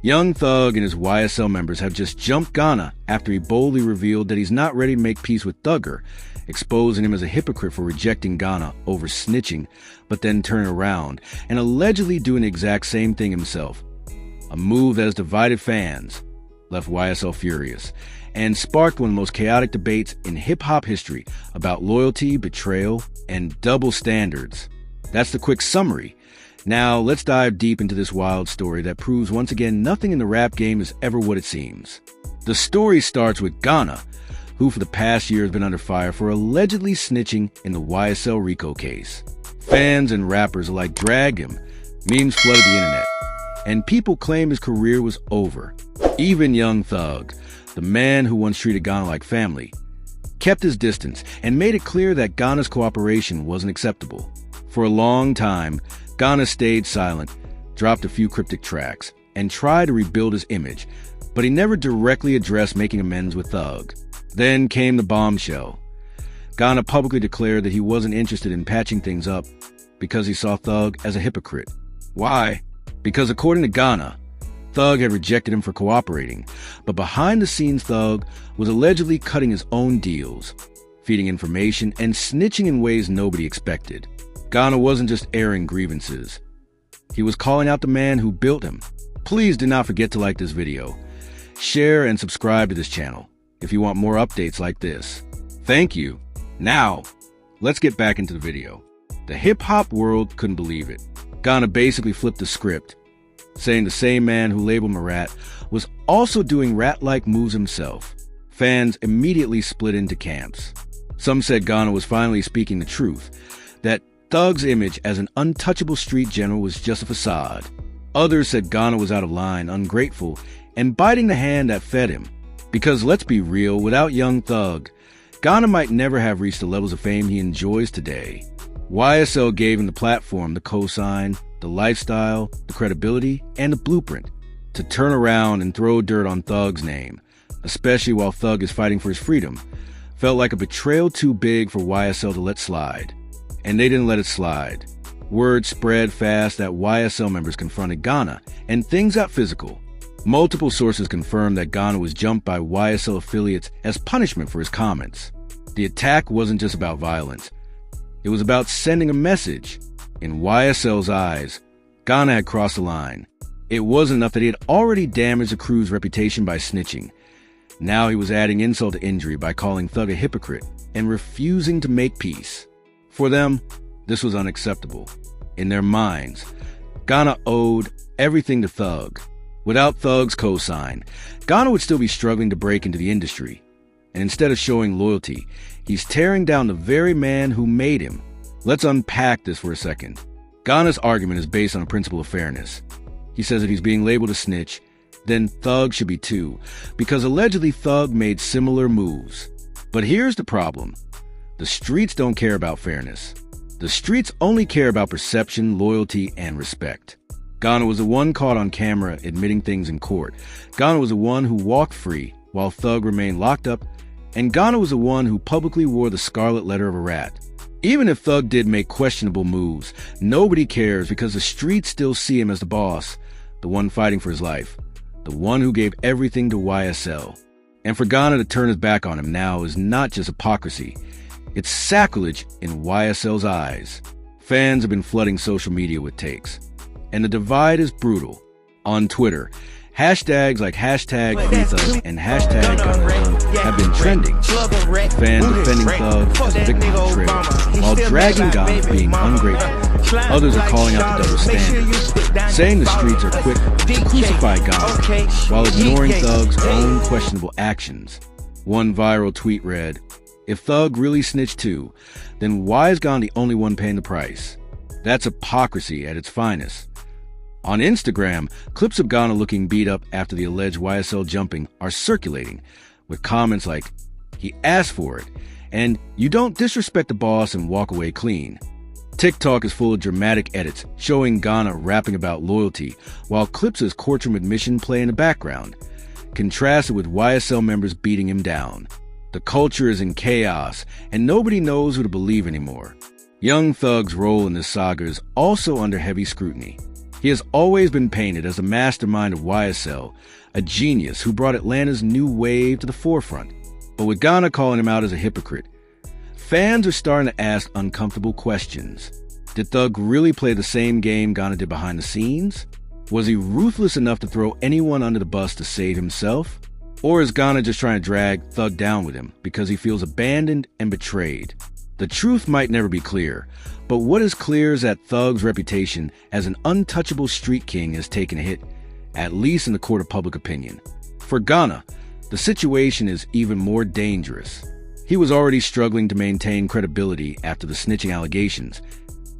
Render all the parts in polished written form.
Young Thug and his YSL members have just jumped Gunna after he boldly revealed that he's not ready to make peace with Thugger, exposing him as a hypocrite for rejecting Gunna over snitching, but then turning around and allegedly doing the exact same thing himself. A move that has divided fans, left YSL furious, and sparked one of the most chaotic debates in hip-hop history about loyalty, betrayal, and double standards. That's the quick summary. Now, let's dive deep into this wild story that proves once again nothing in the rap game is ever what it seems. The story starts with Gunna, who for the past year has been under fire for allegedly snitching in the YSL Rico case. Fans and rappers alike dragged him, memes flooded the internet, and people claim his career was over. Even Young Thug, the man who once treated Gunna like family, kept his distance and made it clear that Gunna's cooperation wasn't acceptable. For a long time, Gunna stayed silent, dropped a few cryptic tracks, and tried to rebuild his image, but he never directly addressed making amends with Thug. Then came the bombshell. Gunna publicly declared that he wasn't interested in patching things up because he saw Thug as a hypocrite. Why? Because according to Gunna, Thug had rejected him for cooperating, but behind the scenes Thug was allegedly cutting his own deals, feeding information, and snitching in ways nobody expected. Gunna wasn't just airing grievances. He was calling out the man who built him. Please do not forget to like this video, share and subscribe to this channel if you want more updates like this. Thank you. Now, let's get back into the video. The hip-hop world couldn't believe it. Gunna basically flipped the script, saying the same man who labeled him a rat was also doing rat-like moves himself. Fans immediately split into camps. Some said Gunna was finally speaking the truth, that Thug's image as an untouchable street general was just a facade. Others said Gunna was out of line, ungrateful, and biting the hand that fed him. Because let's be real, without Young Thug, Gunna might never have reached the levels of fame he enjoys today. YSL gave him the platform, the cosign, the lifestyle, the credibility, and the blueprint to turn around and throw dirt on Thug's name, especially while Thug is fighting for his freedom. Felt like a betrayal too big for YSL to let slide. And they didn't let it slide. Word spread fast that YSL members confronted Gunna, and things got physical. Multiple sources confirmed that Gunna was jumped by YSL affiliates as punishment for his comments. The attack wasn't just about violence. It was about sending a message. In YSL's eyes, Gunna had crossed the line. It wasn't enough that he had already damaged the crew's reputation by snitching. Now he was adding insult to injury by calling Thug a hypocrite and refusing to make peace. For them, this was unacceptable. In their minds, Gunna owed everything to Thug. Without Thug's cosign, Gunna would still be struggling to break into the industry. And instead of showing loyalty, he's tearing down the very man who made him. Let's unpack this for a second. Gunna's argument is based on a principle of fairness. He says that he's being labeled a snitch, then Thug should be too, because allegedly Thug made similar moves. But here's the problem. The streets don't care about fairness. The streets only care about perception, loyalty, and respect. Gunna was the one caught on camera admitting things in court. Gunna was the one who walked free while Thug remained locked up. And Gunna was the one who publicly wore the scarlet letter of a rat. Even if Thug did make questionable moves, nobody cares because the streets still see him as the boss, the one fighting for his life, the one who gave everything to YSL. And for Gunna to turn his back on him now is not just hypocrisy. It's sacrilege in YSL's eyes. Fans have been flooding social media with takes. And the divide is brutal. On Twitter, hashtags like hashtag #FreeThug and hashtag Gunna have been trending. Fans defending Thug as a victim of betrayal, while dragging Gunna for being ungrateful. Others are calling out the double standard, saying the streets are quick to crucify Gunna, while ignoring Thug's own questionable actions. One viral tweet read, "If Thug really snitched too, then why is Gunna the only one paying the price?" That's hypocrisy at its finest. On Instagram, clips of Gunna looking beat up after the alleged YSL jumping are circulating, with comments like, "He asked for it," and "You don't disrespect the boss and walk away clean." TikTok is full of dramatic edits showing Gunna rapping about loyalty, while clips of his courtroom admission play in the background, contrasted with YSL members beating him down. The culture is in chaos, and nobody knows who to believe anymore. Young Thug's role in this saga is also under heavy scrutiny. He has always been painted as the mastermind of YSL, a genius who brought Atlanta's new wave to the forefront. But with Gunna calling him out as a hypocrite, fans are starting to ask uncomfortable questions. Did Thug really play the same game Gunna did behind the scenes? Was he ruthless enough to throw anyone under the bus to save himself? Or is Gunna just trying to drag Thug down with him because he feels abandoned and betrayed? The truth might never be clear, but what is clear is that Thug's reputation as an untouchable street king has taken a hit, at least in the court of public opinion. For Gunna, the situation is even more dangerous. He was already struggling to maintain credibility after the snitching allegations,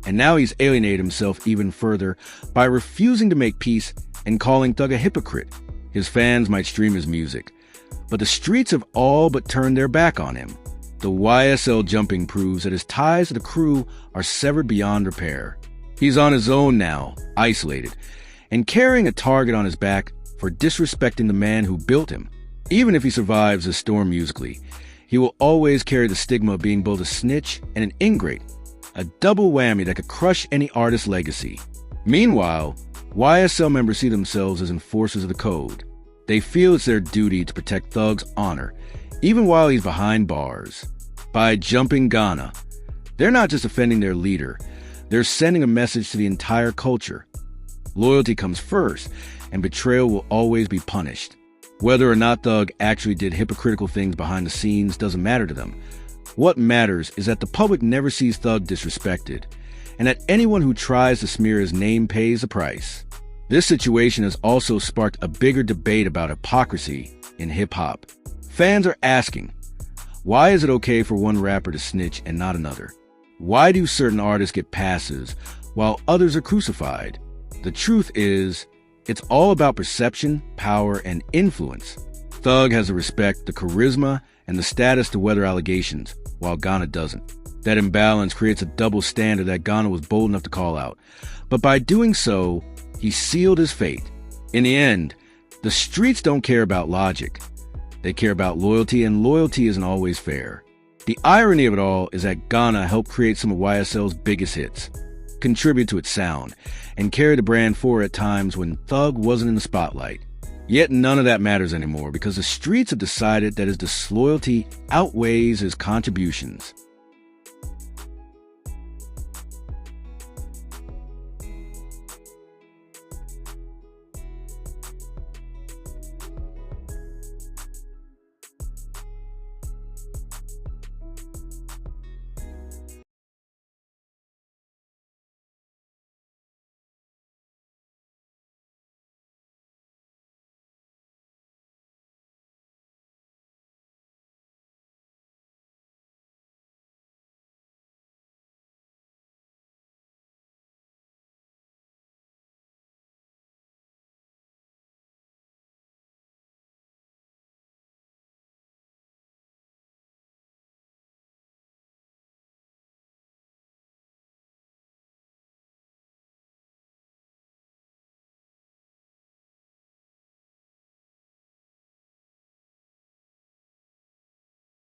and now he's alienated himself even further by refusing to make peace and calling Thug a hypocrite. His fans might stream his music, but the streets have all but turned their back on him. The YSL jumping proves that his ties to the crew are severed beyond repair. He's on his own now, isolated, and carrying a target on his back for disrespecting the man who built him. Even if he survives the storm musically, he will always carry the stigma of being both a snitch and an ingrate, a double whammy that could crush any artist's legacy. Meanwhile, YSL members see themselves as enforcers of the code. They feel it's their duty to protect Thug's honor, even while he's behind bars. By jumping Gunna, they're not just offending their leader, they're sending a message to the entire culture. Loyalty comes first, and betrayal will always be punished. Whether or not Thug actually did hypocritical things behind the scenes doesn't matter to them. What matters is that the public never sees Thug disrespected, and that anyone who tries to smear his name pays the price. This situation has also sparked a bigger debate about hypocrisy in hip-hop. Fans are asking, why is it okay for one rapper to snitch and not another? Why do certain artists get passes while others are crucified? The truth is, it's all about perception, power, and influence. Thug has the respect, the charisma, and the status to weather allegations, while Gunna doesn't. That imbalance creates a double standard that Gunna was bold enough to call out. But by doing so, he sealed his fate. In the end, the streets don't care about logic. They care about loyalty, and loyalty isn't always fair. The irony of it all is that Gunna helped create some of YSL's biggest hits, contribute to its sound, and carry the brand forward at times when Thug wasn't in the spotlight. Yet none of that matters anymore because the streets have decided that his disloyalty outweighs his contributions.